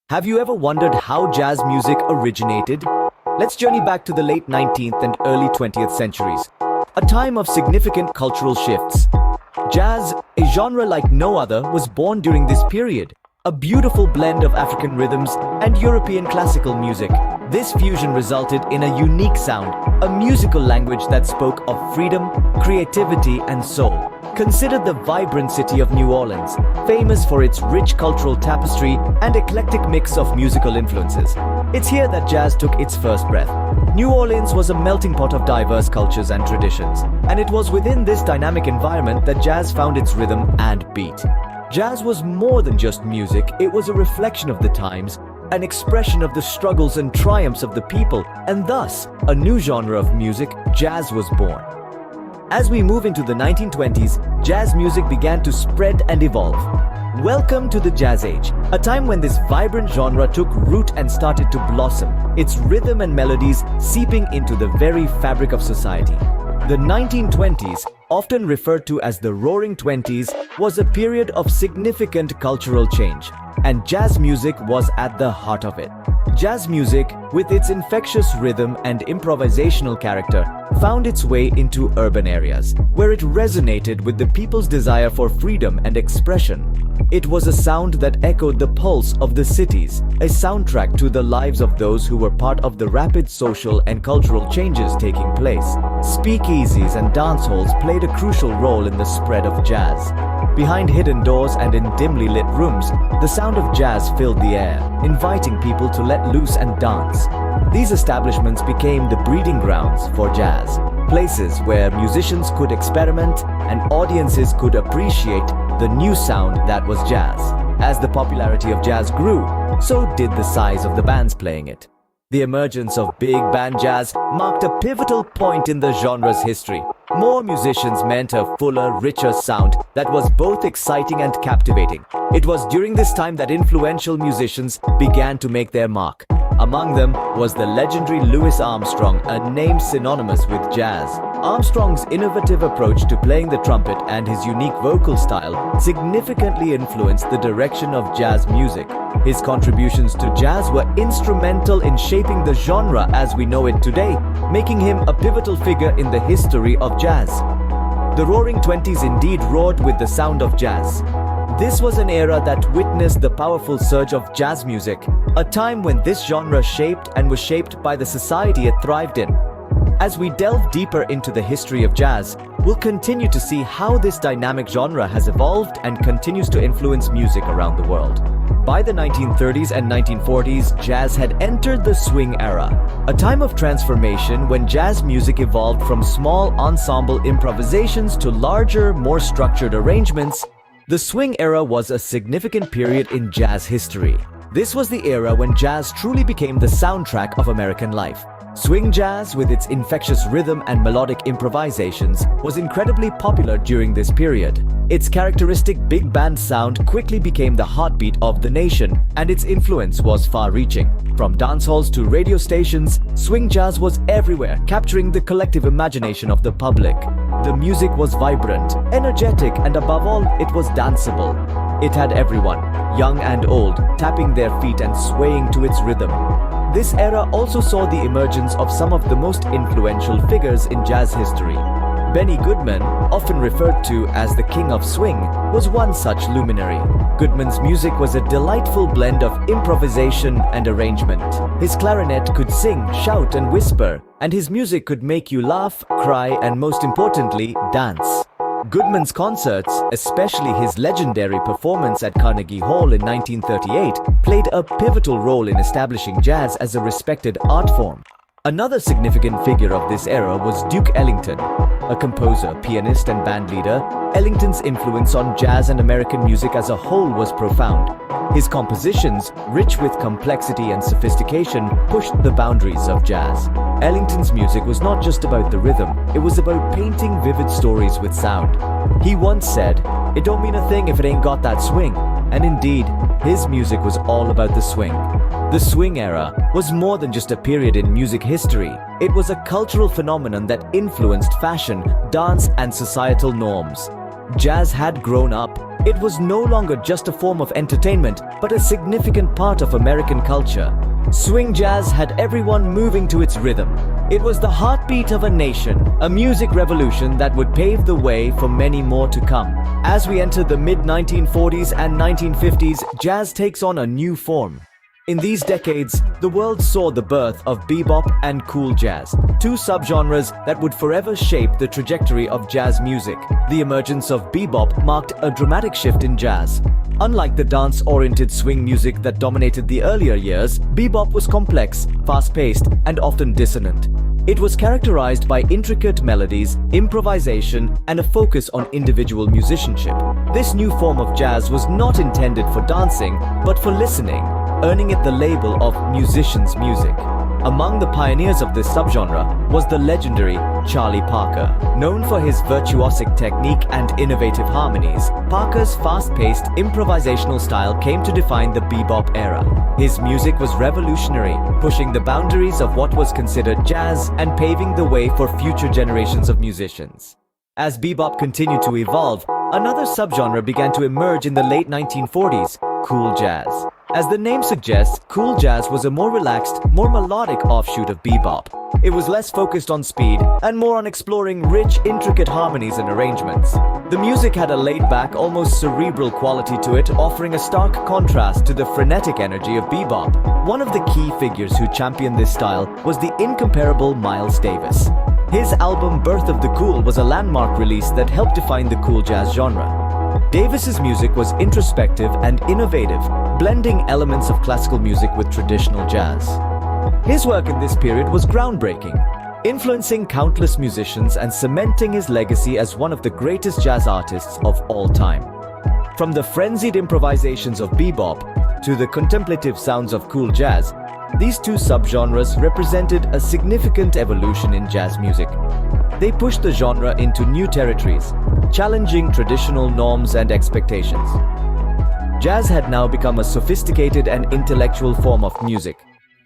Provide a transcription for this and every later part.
Have you ever wondered how jazz music originated? Let's journey back to the late 19th and early 20th centuries, a time of significant cultural shifts. Jazz, a genre like no other, was born during this period, a beautiful blend of African rhythms and European classical music. This fusion resulted in a unique sound, a musical language that spoke of freedom, creativity, and soul. Consider the vibrant city of New Orleans, famous for its rich cultural tapestry and eclectic mix of musical influences. It's here that jazz took its first breath. New Orleans was a melting pot of diverse cultures and traditions, and it was within this dynamic environment that jazz found its rhythm and beat. Jazz was more than just music, it was a reflection of the times, an expression of the struggles and triumphs of the people, and thus, a new genre of music, jazz, was born. As we move into the 1920s, jazz music began to spread and evolve. Welcome to the Jazz Age, a time when this vibrant genre took root and started to blossom, its rhythm and melodies seeping into the very fabric of society. The 1920s, often referred to as the Roaring Twenties, was a period of significant cultural change, and jazz music was at the heart of it. Jazz music, with its infectious rhythm and improvisational character, found its way into urban areas, where it resonated with the people's desire for freedom and expression. It was a sound that echoed the pulse of the cities, a soundtrack to the lives of those who were part of the rapid social and cultural changes taking place. Speakeasies and dance halls played a crucial role in the spread of jazz. Behind hidden doors and in dimly lit rooms, the sound of jazz filled the air, inviting people to let loose and dance. These establishments became the breeding grounds for jazz, places where musicians could experiment and audiences could appreciate the new sound that was jazz. As the popularity of jazz grew, so did the size of the bands playing it. The emergence of big band jazz marked a pivotal point in the genre's history. More musicians meant a fuller, richer sound that was both exciting and captivating. It was during this time that influential musicians began to make their mark. Among them was the legendary Louis Armstrong, a name synonymous with jazz. Armstrong's innovative approach to playing the trumpet and his unique vocal style significantly influenced the direction of jazz music. His contributions to jazz were instrumental in shaping the genre as we know it today, making him a pivotal figure in the history of jazz. The Roaring Twenties indeed roared with the sound of jazz. This was an era that witnessed the powerful surge of jazz music, a time when this genre shaped and was shaped by the society it thrived in. As we delve deeper into the history of jazz, we'll continue to see how this dynamic genre has evolved and continues to influence music around the world. By the 1930s and 1940s, jazz had entered the swing era, a time of transformation when jazz music evolved from small ensemble improvisations to larger, more structured arrangements. The swing era was a significant period in jazz history. This was the era when jazz truly became the soundtrack of American life. Swing jazz, with its infectious rhythm and melodic improvisations, was incredibly popular during this period. Its characteristic big band sound quickly became the heartbeat of the nation, and its influence was far-reaching. From dance halls to radio stations, swing jazz was everywhere, capturing the collective imagination of the public. The music was vibrant, energetic, and above all, it was danceable. It had everyone, young and old, tapping their feet and swaying to its rhythm. This era also saw the emergence of some of the most influential figures in jazz history. Benny Goodman, often referred to as the King of Swing, was one such luminary. Goodman's music was a delightful blend of improvisation and arrangement. His clarinet could sing, shout, and whisper, and his music could make you laugh, cry, and most importantly, dance. Goodman's concerts, especially his legendary performance at Carnegie Hall in 1938, played a pivotal role in establishing jazz as a respected art form. Another significant figure of this era was Duke Ellington. A composer, pianist, and bandleader, Ellington's influence on jazz and American music as a whole was profound. His compositions, rich with complexity and sophistication, pushed the boundaries of jazz. Ellington's music was not just about the rhythm, it was about painting vivid stories with sound. He once said, "It don't mean a thing if it ain't got that swing." And indeed, his music was all about the swing. The swing era was more than just a period in music history. It was a cultural phenomenon that influenced fashion, dance, and societal norms. Jazz had grown up It was no longer just a form of entertainment, but a significant part of American culture. Swing jazz had everyone moving to its rhythm. It was the heartbeat of a nation, a music revolution that would pave the way for many more to come. As we enter the mid-1940s and 1950s, jazz takes on a new form. In these decades, the world saw the birth of bebop and cool jazz, two subgenres that would forever shape the trajectory of jazz music. The emergence of bebop marked a dramatic shift in jazz. Unlike the dance-oriented swing music that dominated the earlier years, bebop was complex, fast-paced, and often dissonant. It was characterized by intricate melodies, improvisation, and a focus on individual musicianship. This new form of jazz was not intended for dancing, but for listening, earning it the label of musician's music. Among the pioneers of this subgenre was the legendary Charlie Parker. Known for his virtuosic technique and innovative harmonies, Parker's fast-paced improvisational style came to define the bebop era. His music was revolutionary, pushing the boundaries of what was considered jazz and paving the way for future generations of musicians. As bebop continued to evolve, another subgenre began to emerge in the late 1940s, cool jazz. As the name suggests, cool jazz was a more relaxed, more melodic offshoot of bebop. It was less focused on speed and more on exploring rich, intricate harmonies and arrangements. The music had a laid-back, almost cerebral quality to it, offering a stark contrast to the frenetic energy of bebop. One of the key figures who championed this style was the incomparable Miles Davis. His album Birth of the Cool was a landmark release that helped define the cool jazz genre. Davis's music was introspective and innovative, blending elements of classical music with traditional jazz. His work in this period was groundbreaking, influencing countless musicians and cementing his legacy as one of the greatest jazz artists of all time. From the frenzied improvisations of bebop to the contemplative sounds of cool jazz, these two subgenres represented a significant evolution in jazz music. They pushed the genre into new territories, challenging traditional norms and expectations. Jazz had now become a sophisticated and intellectual form of music.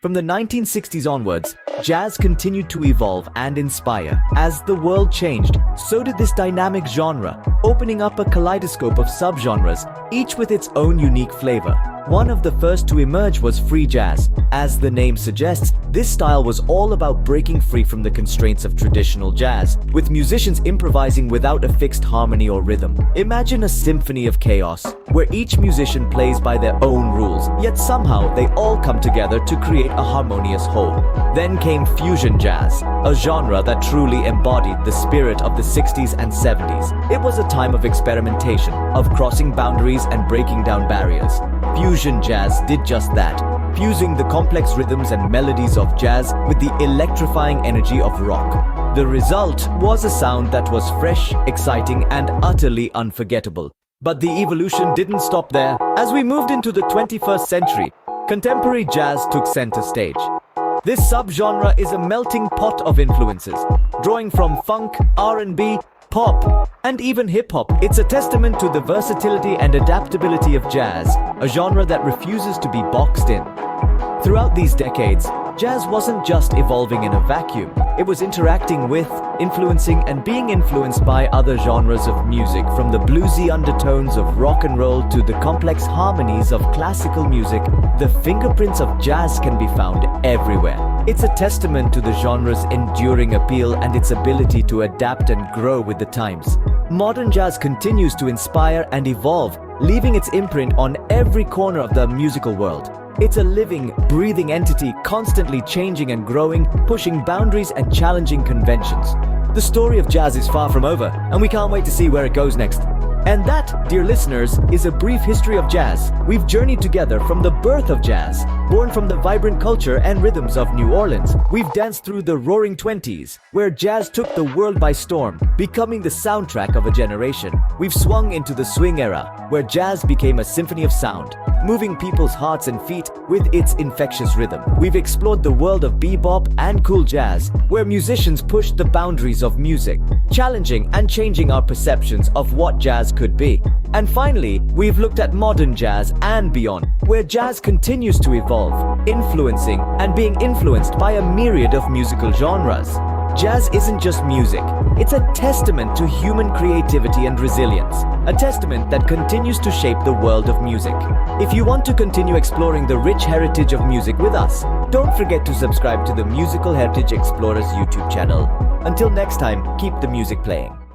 From the 1960s onwards, jazz continued to evolve and inspire. As the world changed, so did this dynamic genre, opening up a kaleidoscope of subgenres, each with its own unique flavor. One of the first to emerge was free jazz. As the name suggests, this style was all about breaking free from the constraints of traditional jazz, with musicians improvising without a fixed harmony or rhythm. Imagine a symphony of chaos, where each musician plays by their own rules, yet somehow they all come together to create a harmonious whole. Then came fusion jazz, a genre that truly embodied the spirit of the 60s and 70s. It was a time of experimentation, of crossing boundaries and breaking down barriers. Fusion jazz did just that, fusing the complex rhythms and melodies of jazz with the electrifying energy of rock. The result was a sound that was fresh, exciting, and utterly unforgettable. But the evolution didn't stop there. As we moved into the 21st century, contemporary jazz took center stage. This subgenre is a melting pot of influences, drawing from funk, R&B, pop, and even hip-hop. It's a testament to the versatility and adaptability of jazz, a genre that refuses to be boxed in. Throughout these decades, jazz wasn't just evolving in a vacuum. It was interacting with, influencing, and being influenced by other genres of music, from the bluesy undertones of rock and roll to the complex harmonies of classical music. The fingerprints of jazz can be found everywhere. It's a testament to the genre's enduring appeal and its ability to adapt and grow with the times. Modern jazz continues to inspire and evolve, leaving its imprint on every corner of the musical world. It's a living, breathing entity, constantly changing and growing, pushing boundaries and challenging conventions. The story of jazz is far from over, and we can't wait to see where it goes next. And that, dear listeners, is a brief history of jazz. We've journeyed together from the birth of jazz, born from the vibrant culture and rhythms of New Orleans. We've danced through the roaring 20s, where jazz took the world by storm, becoming the soundtrack of a generation. We've swung into the swing era, where jazz became a symphony of sound, moving people's hearts and feet with its infectious rhythm. We've explored the world of bebop and cool jazz, where musicians pushed the boundaries of music, challenging and changing our perceptions of what jazz could be. And finally, we've looked at modern jazz and beyond, where jazz continues to evolve, influencing and being influenced by a myriad of musical genres. Jazz isn't just music, it's a testament to human creativity and resilience, a testament that continues to shape the world of music. If you want to continue exploring the rich heritage of music with us, don't forget to subscribe to the Musical Heritage Explorers YouTube channel. Until next time, keep the music playing.